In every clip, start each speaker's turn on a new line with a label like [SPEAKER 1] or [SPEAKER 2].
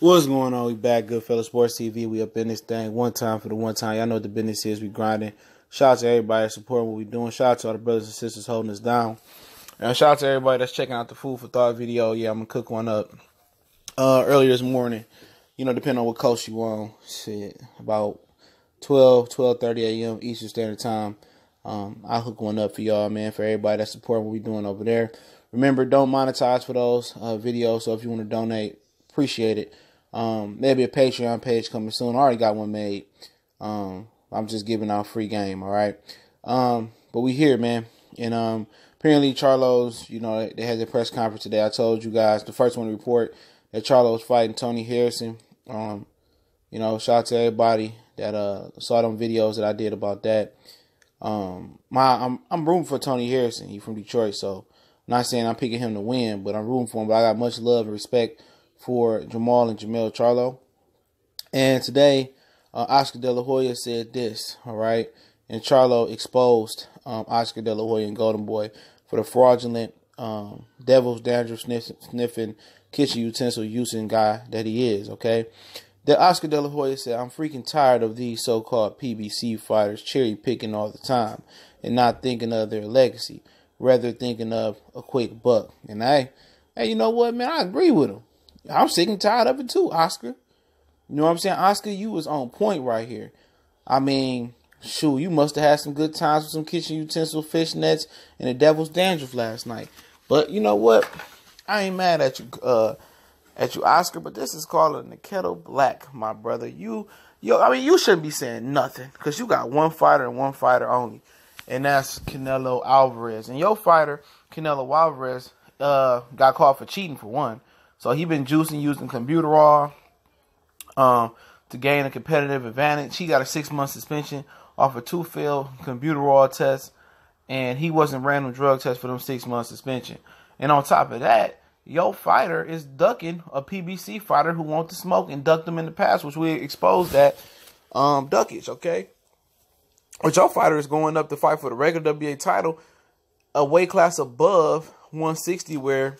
[SPEAKER 1] What's going on? We back, Goodfellas Sports TV. We up in this thing one time for the one time. Y'all know what the business is. We grinding. Shout out to everybody that's supporting what we doing. Shout out to all the brothers and sisters holding us down. And shout out to everybody that's checking out the food for thought video. Yeah, I'm gonna cook one up earlier this morning. You know, depending on what coast you on. Shit, about 12:30 a.m. Eastern Standard Time. I'll hook one up for y'all, man. For everybody that's supporting what we doing over there. Remember, don't monetize for those videos. So if you want to donate, appreciate it. Maybe a Patreon page coming soon. I already got one made. I'm just giving out free game, all right? But we here, man. And apparently Charlo's, you know, they had their press conference today. I told you guys, the first one to report that Charlo was fighting Tony Harrison. You know, shout out to everybody that saw them videos that I did about that. I'm rooting for Tony Harrison. He's from Detroit, so I'm not saying I'm picking him to win, but I'm rooting for him. But I got much love and respect for Jermell and Jermell Charlo. And today, Oscar De La Hoya said this, all right? And Charlo exposed Oscar De La Hoya and Golden Boy for the fraudulent, devil's dandruff sniffing, kitchen utensil using guy that he is, okay? The Oscar De La Hoya said, I'm freaking tired of these so-called PBC fighters cherry picking all the time and not thinking of their legacy, rather thinking of a quick buck. And hey, you know what, man? I agree with him. I'm sick and tired of it too, Oscar. You know what I'm saying? Oscar, you was on point right here. I mean, shoot, you must have had some good times with some kitchen utensil, fishnets, and the devil's dandruff last night. But you know what? I ain't mad at you, Oscar, but this is calling the kettle black, my brother. You shouldn't be saying nothing because you got one fighter and one fighter only, and that's Canelo Alvarez. And your fighter, Canelo Alvarez, got caught for cheating for one. So he been juicing using Computerol to gain a competitive advantage. He got a 6-month suspension off of 2 failed Computerol tests, and he wasn't random drug test for them 6-month suspension. And on top of that, your fighter is ducking a PBC fighter who wants to smoke and ducked him in the past, which we exposed that duckage, okay? Which your fighter is going up to fight for the regular WBA title, a weight class above 160, where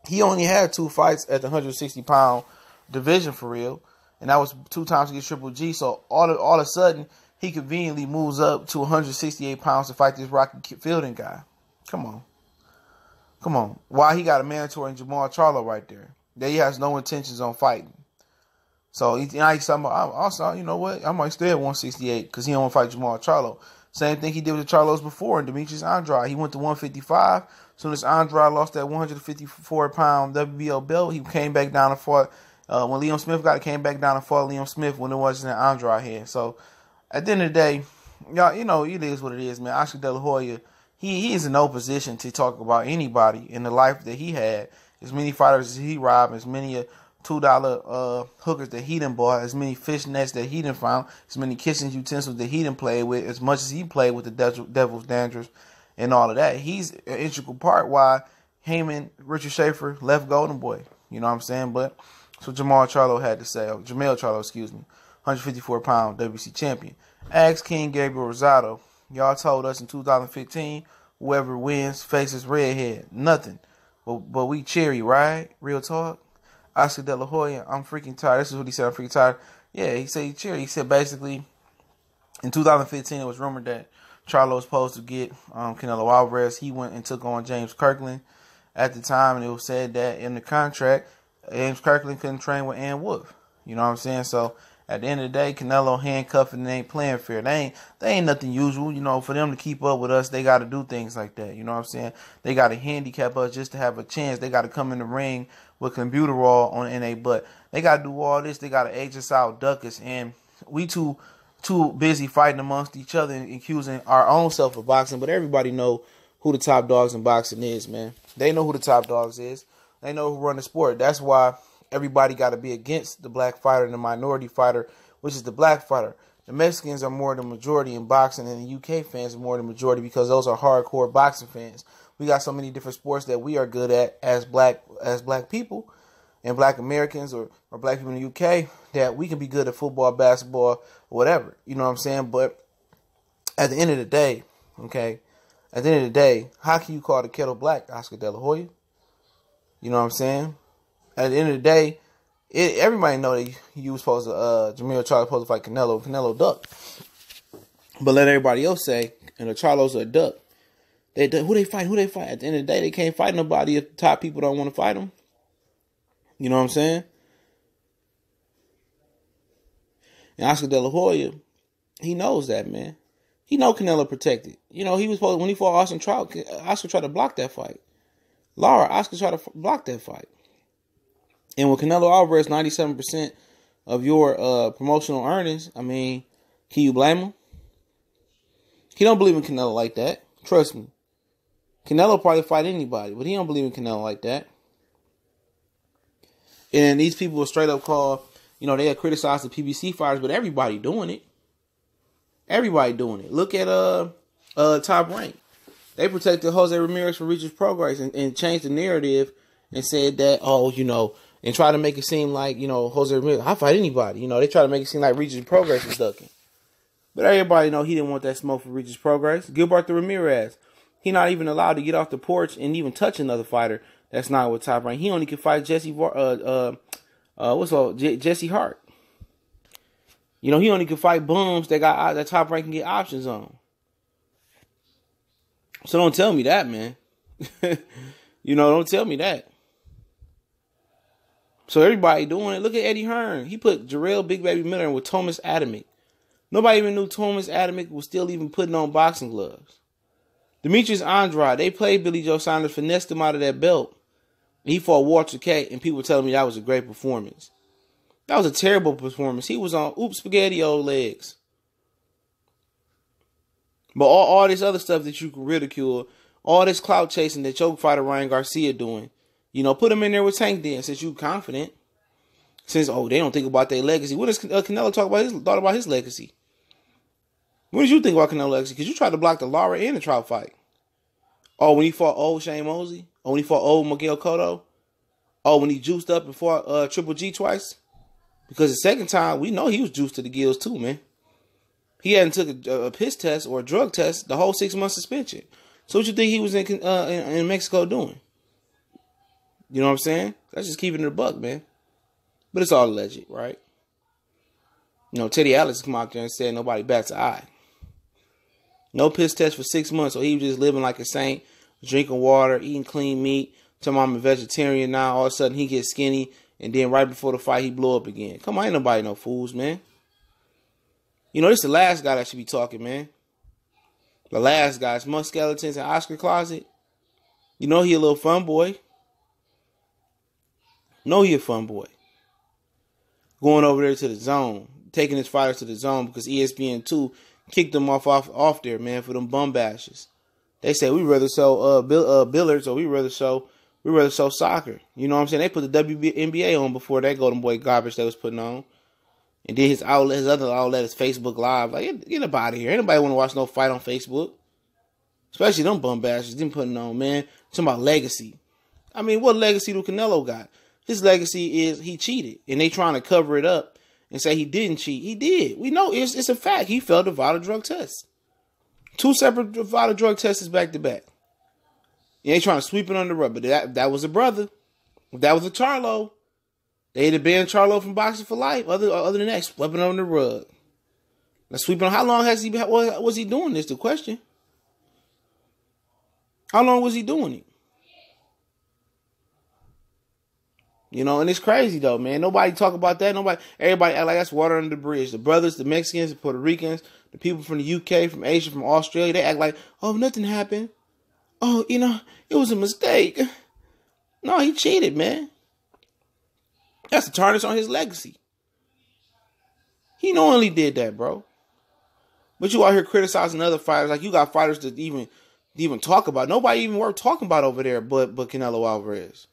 [SPEAKER 1] he only had 2 fights at the 160-pound division for real, and that was 2 times against Triple G. So all of a sudden, he conveniently moves up to 168 pounds to fight this Rocky Fielding guy. Come on. Why he got a mandatory in Jermell Charlo right there? That he has no intentions on fighting. So he's talking about, also, you know what? I might stay at 168 because he don't want to fight Jermell Charlo. Same thing he did with the Charlos before in Demetrius Andrade. He went to 155. As soon as Andrade lost that 154-pound WBO belt, he came back down and fought. When Liam Smith came back down and fought Liam Smith when it wasn't an Andrade here. So at the end of the day, y'all, you know, it is what it is, man. Oscar De La Hoya, he is in no position to talk about anybody in the life that he had. As many fighters as he robbed, as many $2 hookers that he done bought, as many fish nets that he done found, as many kitchen utensils that he done played with, as much as he played with the devil's dandruff and all of that. He's an integral part why Heyman, Richard Schaefer left Golden Boy. You know what I'm saying? But that's what Jermell Charlo had to say. Jermell Charlo, excuse me. 154-pound WBC champion. Ask King Gabriel Rosado. Y'all told us in 2015, whoever wins faces redhead. Nothing. But we cherry, right? Real talk. Oscar De La Hoya, I'm freaking tired. This is what he said, I'm freaking tired. Yeah, he said he cherry. He said basically, in 2015, it was rumored that Charlo was supposed to get Canelo Alvarez. He went and took on James Kirkland at the time, and it was said that in the contract, James Kirkland couldn't train with Ann Wolf. You know what I'm saying? So at the end of the day, Canelo handcuffing, they ain't playing fair. They ain't nothing usual. You know, for them to keep up with us, they got to do things like that. You know what I'm saying? They got to handicap us just to have a chance. They got to come in the ring with Computerol on in their butt. They got to do all this. They got to age us out, duck us, and we too busy fighting amongst each other and accusing our own self of boxing. But everybody know who the top dogs in boxing is, man. They know who the top dogs is. They know who run the sport. That's why everybody got to be against the black fighter and the minority fighter, which is the black fighter. The Mexicans are more the majority in boxing, and the UK fans are more the majority because those are hardcore boxing fans. We got so many different sports that we are good at as black people and black Americans or black people in the UK that we can be good at football, basketball, whatever. You know what I'm saying? But at the end of the day, okay, at the end of the day, how can you call the kettle black, Oscar De La Hoya? You know what I'm saying? At the end of the day, Everybody know that you was supposed to, Jermell Charlo supposed to fight Canelo. Canelo ducked. But let everybody else say, and the Charlos are duck. Who they fight? At the end of the day, they can't fight nobody if the top people don't want to fight them. You know what I'm saying? And Oscar De La Hoya, he knows that, man. He know Canelo protected. You know, he was supposed, when he fought Austin Trout, Oscar tried to block that fight. Oscar tried to block that fight. And with Canelo Alvarez, 97% of your promotional earnings, I mean, can you blame him? He don't believe in Canelo like that. Trust me. Canelo probably fight anybody, but he don't believe in Canelo like that. And these people will straight up call, you know, they have criticized the PBC fighters, but everybody doing it. Everybody doing it. Look at Top Rank. They protected Jose Ramirez from Regis Progress and changed the narrative and said that, oh, you know, and try to make it seem like, you know, Jose Ramirez, I fight anybody. You know, they try to make it seem like Regis Progress is ducking. But everybody know he didn't want that smoke for Regis Progress. Gilberto Ramirez, he not even allowed to get off the porch and even touch another fighter that's not with Top Rank. He only could fight Jesse Hart. You know, he only could fight bums that Top Rank can get options on. So don't tell me that, man. You know, don't tell me that. So everybody doing it. Look at Eddie Hearn. He put Jermell Big Baby Miller in with Thomas Adamick. Nobody even knew Thomas Adamick was still even putting on boxing gloves. Demetrius Andrade, they played Billy Joe Saunders, finessed him out of that belt. He fought Walter K, and people telling me that was a great performance. That was a terrible performance. He was on spaghetti old legs. But all this other stuff that you can ridicule, all this clout chasing that your fighter Ryan Garcia doing, you know, put him in there with Tank then, since you confident. Since, they don't think about their legacy. When does Canelo thought about his legacy? When did you think about Canelo's legacy? Because you tried to block the Lara and the Trout fight. Oh, when he fought old Shane Mosley? Oh, when he fought old Miguel Cotto? Oh, when he juiced up and fought Triple G twice? Because the second time, we know he was juiced to the gills too, man. He hadn't took a piss test or a drug test the whole 6-month suspension. So what you think he was in Mexico doing? You know what I'm saying? That's just keeping it a buck, man. But it's all alleged, right? You know, Teddy Alex come out there and said nobody bats an eye. No piss test for 6 months, so he was just living like a saint, drinking water, eating clean meat. Tell him I'm a vegetarian now. All of a sudden he gets skinny, and then right before the fight he blow up again. Come on, ain't nobody no fools, man. You know, this is the last guy that should be talking, man. The last guy. It's Musk Skeletons and Oscar Closet. You know he a little fun boy. Know he a fun boy. Going over there to the zone. Taking his fighters to the zone because ESPN2 kicked them off there, man, for them bum bashes. They say we rather show billiards or we rather show soccer. You know what I'm saying? They put the WNBA on before that Golden Boy garbage they was putting on. And then his other outlet is Facebook Live. Like, get up out of here. Ain't nobody want to watch no fight on Facebook. Especially them bum bashes. Them putting on, man. Talking about legacy. I mean, what legacy do Canelo got? His legacy is he cheated. And they trying to cover it up and say he didn't cheat. He did. We know it's a fact. He failed the vital drug test. 2 separate vital drug tests back to back. And they trying to sweep it under the rug. But that was a brother. If that was a Charlo, they'd have banned Charlo from boxing for life. Other than that, sweeping it under the rug. Now sweeping on. How long was he doing this? The question. How long was he doing it? You know, and it's crazy though, man. Nobody talk about that. Everybody act like that's water under the bridge. The brothers, the Mexicans, the Puerto Ricans, the people from the UK, from Asia, from Australia, they act like, oh, nothing happened. Oh, you know, it was a mistake. No, he cheated, man. That's a tarnish on his legacy. He knowingly did that, bro. But you out here criticizing other fighters, like you got fighters that even talk about. Nobody even worth talking about over there but Canelo Alvarez.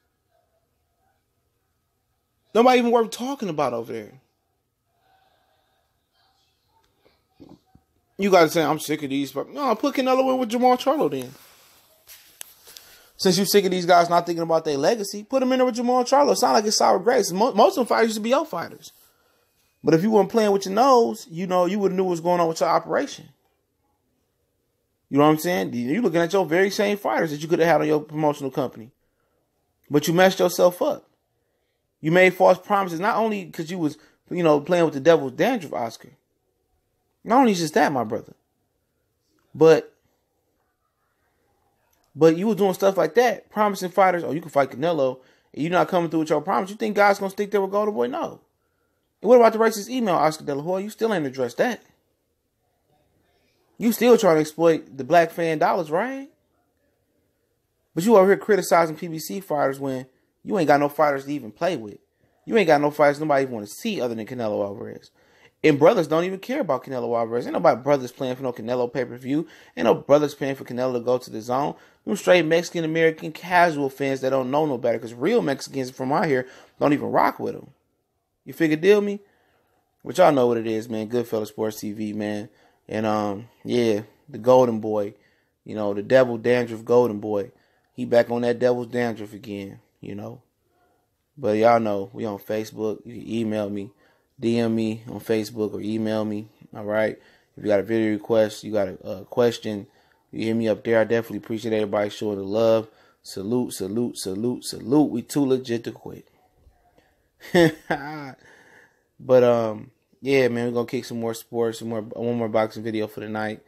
[SPEAKER 1] Nobody even worth talking about over there. You guys say, I'm sick of these. No, put Canelo in with Jermell Charlo then. Since you're sick of these guys not thinking about their legacy, put them in there with Jermell Charlo. It sounds like it's sour grapes. Most of them fighters used to be your fighters. But if you weren't playing with your nose, you know, you would have knew what was going on with your operation. You know what I'm saying? You're looking at your very same fighters that you could have had on your promotional company. But you messed yourself up. You made false promises, not only because you was, playing with the devil's dandruff, Oscar. Not only just that, my brother. But you was doing stuff like that, promising fighters, oh, you can fight Canelo, and you're not coming through with your promise. You think God's going to stick there with Golden Boy? No. And what about the racist email, Oscar De La Hoya? You still ain't addressed that. You still trying to exploit the black fan dollars, right? But you over here criticizing PBC fighters when you ain't got no fighters to even play with. You ain't got no fighters nobody even want to see other than Canelo Alvarez. And brothers don't even care about Canelo Alvarez. Ain't nobody brothers playing for no Canelo pay-per-view. Ain't no brothers paying for Canelo to go to the zone. Them straight Mexican-American casual fans that don't know no better. Because real Mexicans from out here don't even rock with them. You figure deal me? But y'all know what it is, man. Goodfellas Sports TV, man. And, yeah, the Golden Boy. The devil dandruff Golden Boy. He back on that devil's dandruff again, But y'all know, we on Facebook. You can email me. DM me on Facebook or email me. All right. If you got a video request, you got a question, you hit me up there. I definitely appreciate everybody showing the love. Salute, salute, salute, salute. We too legit to quit. But yeah, man, we're gonna kick some more sports, one more boxing video for the night,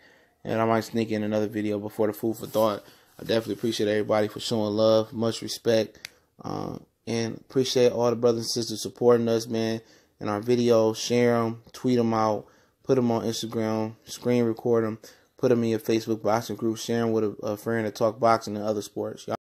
[SPEAKER 1] and I might sneak in another video before the food for thought. I definitely appreciate everybody for showing love, much respect, and appreciate all the brothers and sisters supporting us, man. In our videos, share them, tweet them out, put them on Instagram, screen record them, put them in your Facebook boxing group, share them with a friend to talk boxing and other sports.